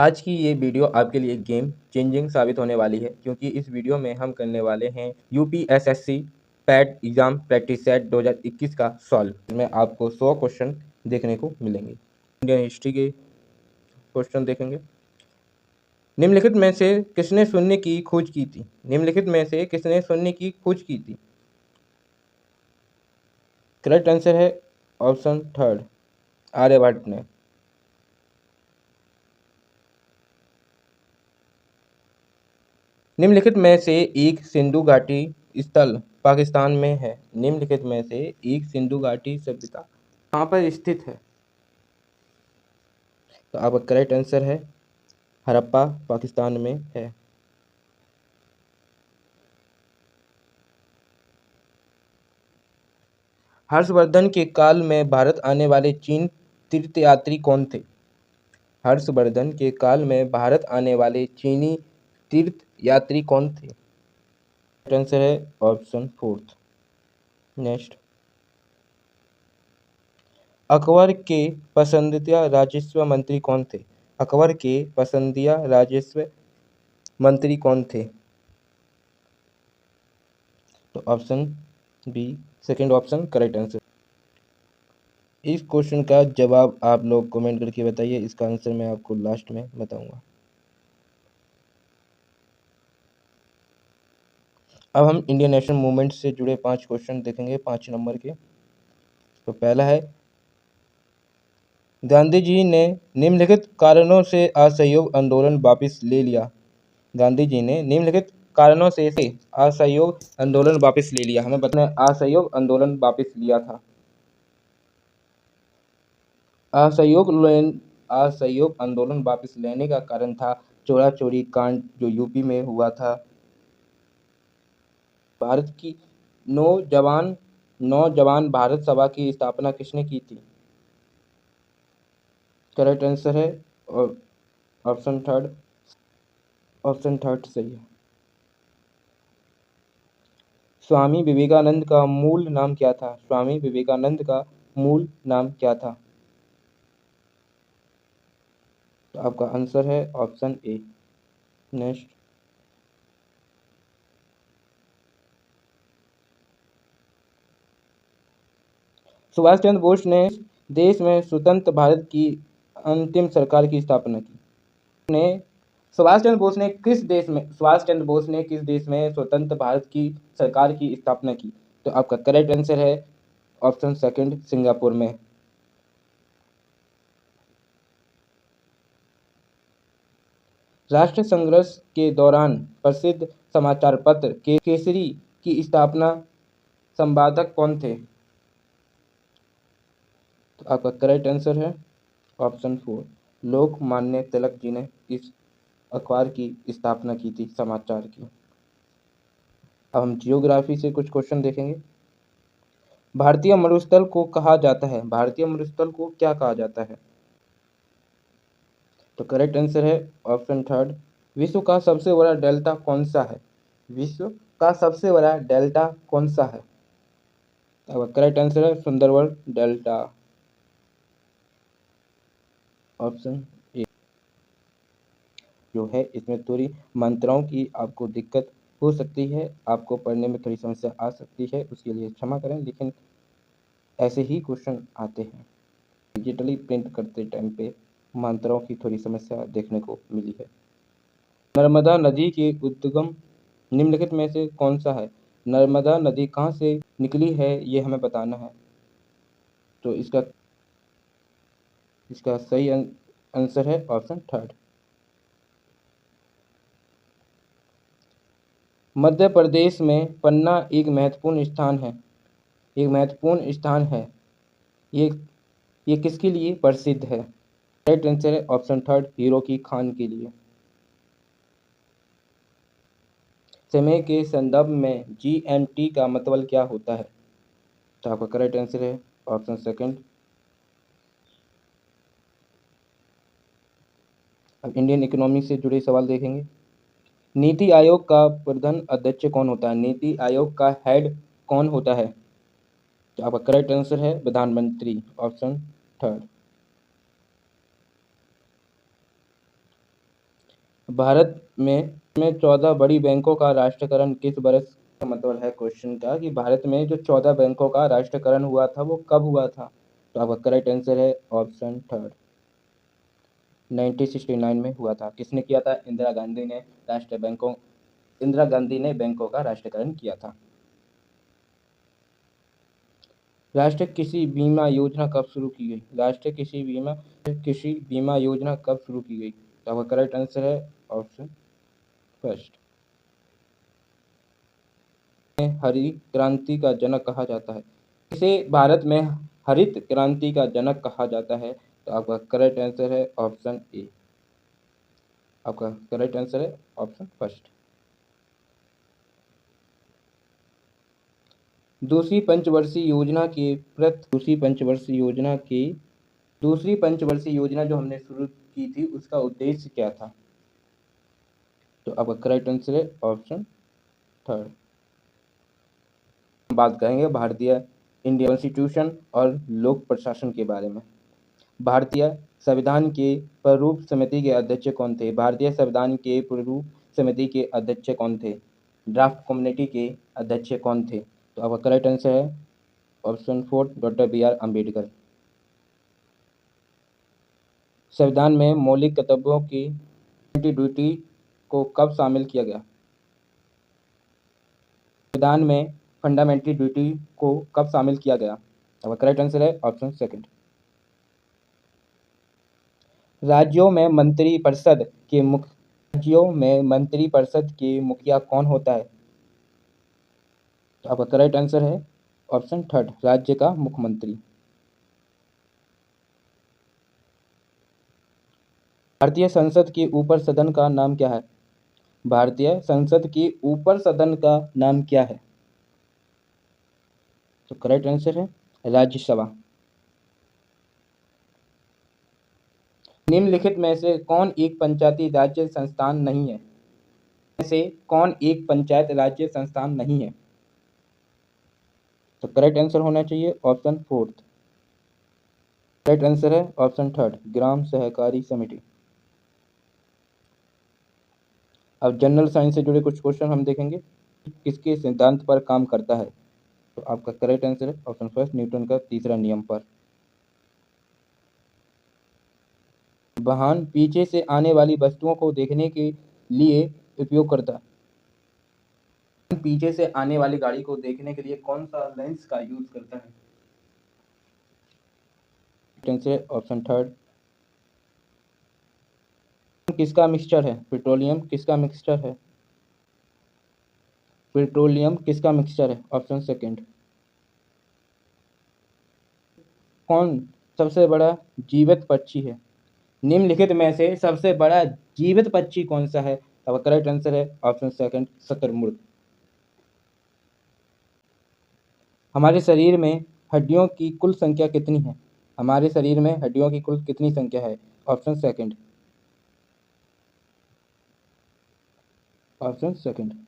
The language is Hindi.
आज की ये वीडियो आपके लिए गेम चेंजिंग साबित होने वाली है, क्योंकि इस वीडियो में हम करने वाले हैं UPSSC PAT exam practice set 2021 का सॉल्व। इसमें आपको 100 क्वेश्चन देखने को मिलेंगे। इंडियन हिस्ट्री के क्वेश्चन देखेंगे। निम्नलिखित में से किसने शून्य की खोज की थी? निम्नलिखित में से किसने शून्य की खोज की थी? करेक्ट आंसर है ऑप्शन थर्ड, आर्यभट्ट ने। निम्नलिखित में से एक सिंधु घाटी स्थल पाकिस्तान में है। निम्नलिखित में से एक सिंधु घाटी सभ्यता कहाँ पर स्थित है? तो आपका करेक्ट आंसर है हड़प्पा, पाकिस्तान में है। हर्षवर्धन के काल में भारत आने वाले चीन तीर्थयात्री कौन थे? हर्षवर्धन के काल में भारत आने वाले चीनी तीर्थयात्री कौन थे? आंसर है ऑप्शन फोर्थ। नेक्स्ट, अकबर के पसंदीदा राजस्व मंत्री कौन थे? अकबर के पसंदीदा राजस्व मंत्री कौन थे? तो option B, second option correct answer. इस क्वेश्चन का जवाब आप लोग कमेंट करके बताइए। इसका आंसर मैं आपको लास्ट में बताऊंगा। अब हम इंडियन नेशनल मूवमेंट से जुड़े 5 क्वेश्चन देखेंगे, 5 नंबर के। तो पहला है, गांधी जी ने निम्नलिखित कारणों से असहयोग आंदोलन वापस ले लिया। गांधी जी ने निम्नलिखित कारणों से असहयोग आंदोलन वापस ले लिया। हमें बताना असहयोग आंदोलन वापस लिया था। असहयोग आंदोलन वापस लेने का कारण था चोरा चोरी कांड, जो यूपी में हुआ था। भारत की नौजवान भारत सभा की स्थापना किसने की थी? करेक्ट आंसर है ऑप्शन थर्ड। ऑप्शन थर्ड सही है। स्वामी विवेकानंद का मूल नाम क्या था? स्वामी विवेकानंद का मूल नाम क्या था? तो आपका आंसर है option A. Next, Subhash Chandra Bose ने देश में स्वतंत्र भारत की अंतिम सरकार की स्थापना की। सुभाष चंद्र बोस ने किस देश में स्वतंत्र भारत की सरकार की स्थापना की? तो आपका करेक्ट आंसर है ऑप्शन सेकंड, सिंगापुर में। राष्ट्र संघर्ष के दौरान प्रसिद्ध समाचार पत्र केसरी की स्थापना संपादक कौन थे? तो आपका करेक्ट आंसर है ऑप्शन फोर, लोकमान्य तिलक जी ने इस अखबार की स्थापना की थी, समाचार की। अब हम जियोग्राफी से कुछ क्वेश्चन देखेंगे। भारतीय मरुस्थल को कहा जाता है, भारतीय मरुस्थल को क्या कहा जाता है? तो करेक्ट आंसर है ऑप्शन थर्ड, विश्व का सबसे बड़ा डेल्टा कौन सा है? विश्व का सबसे बड़ा डेल्टा कौन सा है? अब करेक्ट आंसर है सुंदरबन डेल्टा, ऑप्शन ए। जो है इसमें थोड़ी मात्राओं की आपको दिक्कत हो सकती है, आपको पढ़ने में थोड़ी समस्या आ सकती है, उसके लिए क्षमा करें, लेकिन ऐसे ही क्वेश्चन आते हैं। डिजिटली प्रिंट करते टाइम पे मात्राओं की थोड़ी समस्या देखने को मिली है। नर्मदा नदी के उद्गम निम्नलिखित में से कौन सा है? नर्मदा नदी कहाँ से निकली है, ये हमें बताना है। तो इसका सही आंसर है ऑप्शन थर्ड। मध्य प्रदेश में पन्ना एक महत्वपूर्ण स्थान है, एक महत्वपूर्ण स्थान है। ये किसके लिए प्रसिद्ध है? राइट आंसर है ऑप्शन थर्ड, हीरो की खान के लिए। समय के संदर्भ में जीएमटी का मतलब क्या होता है? तो आपका करेक्ट आंसर है ऑप्शन सेकंड। अब इंडियन इकोनॉमी से जुड़े सवाल देखेंगे। नीति आयोग का प्रधान अध्यक्ष कौन होता है? नीति आयोग का हेड कौन होता है? तो आपका करेक्ट आंसर है प्रधानमंत्री, ऑप्शन थर्ड। भारत में 14 बड़ी बैंकों का राष्ट्रीयकरण किस वर्ष का मतलब है क्वेश्चन का कि भारत में जो 14 बैंकों का राष्ट्रीयकरण हुआ था वो कब हुआ था? तो आपका करेक्ट आंसर है ऑप्शन थर्ड, 1969 में हुआ था। किसने किया था? इंदिरा गांधी ने बैंकों का राष्ट्रीयकरण किया था। राष्ट्रीय कृषि बीमा योजना कब शुरू की गई? राष्ट्रीय कृषि बीमा योजना कब शुरू की गई? तो आपका करेक्ट आंसर है ऑप्शन फर्स्ट। हरित क्रांति का जनक कहा जाता है? इसे भारत में हरित क्रांति का जनक कहा जाता है? तो आपका करेक्ट आंसर है ऑप्शन ए। आपका करेक्ट आंसर है ऑप्शन फर्स्ट। दूसरी पंचवर्षीय योजना जो हमने शुरू की थी उसका उद्देश्य क्या था? तो आपका करेक्ट आंसर है ऑप्शन थर्ड। बात करेंगे भारतीय इंडियन कॉन्स्टिट्यूशन और लोक प्रशासन के बारे में। भारतीय संविधान के प्रारूप समिति के अध्यक्ष कौन थे? भारतीय संविधान के प्रारूप समिति के अध्यक्ष कौन थे? ड्राफ्ट कमेटी के अध्यक्ष कौन थे? तो आपका करेक्ट आंसर है option fourth, doctor B R. Ambedkar. संविधान में मौलिक कर्तव्यों की ड्यूटी को कब शामिल किया गया? संविधान में फंडामेंटल ड्यूटी को कब शामिल किया गया? आपका करेक्ट आंसर है ऑप्शन सेकंड। राज्यों में मंत्रिपरिषद के मुखिया कौन होता है? तो आपका करेक्ट आंसर है ऑप्शन थर्ड, राज्य का मुख्यमंत्री। भारतीय संसद के ऊपर सदन का नाम क्या है? भारतीय संसद के ऊपर सदन का नाम क्या है? तो करेक्ट आंसर है राज्यसभा। निम्नलिखित में से कौन एक पंचायती राज्य संस्थान नहीं है? तो करेक्ट आंसर होना चाहिए ऑप्शन फोर्थ। करेक्ट आंसर है ऑप्शन थर्ड, ग्राम सहकारी समिति। अब जनरल साइंस से जुड़े कुछ क्वेश्चन हम देखेंगे। किसके सिद्धांत पर काम करता है? तो आपका करेक्ट आंसर है ऑप्शन फर्स्ट, न्यूटन का तीसरा नियम पर। वाहन पीछे से आने वाली वस्तुओं को देखने के लिए उपयोग करता है? पीछे से आने वाली गाड़ी को देखने के लिए कौन सा लेंस का यूज करता है? Answer option third. किसका मिक्सचर है? पेट्रोलियम किसका मिक्सचर है? Option second. कौन सबसे बड़ा जीवित पक्षी है? निम्नलिखित में से सबसे बड़ा जीवित पक्षी कौन सा है? अब करेक्ट आंसर है ऑप्शन सेकंड, शुतुरमुर्ग। हमारे शरीर में हड्डियों की कुल संख्या कितनी है? हमारे शरीर में हड्डियों की कुल कितनी संख्या है? Option second.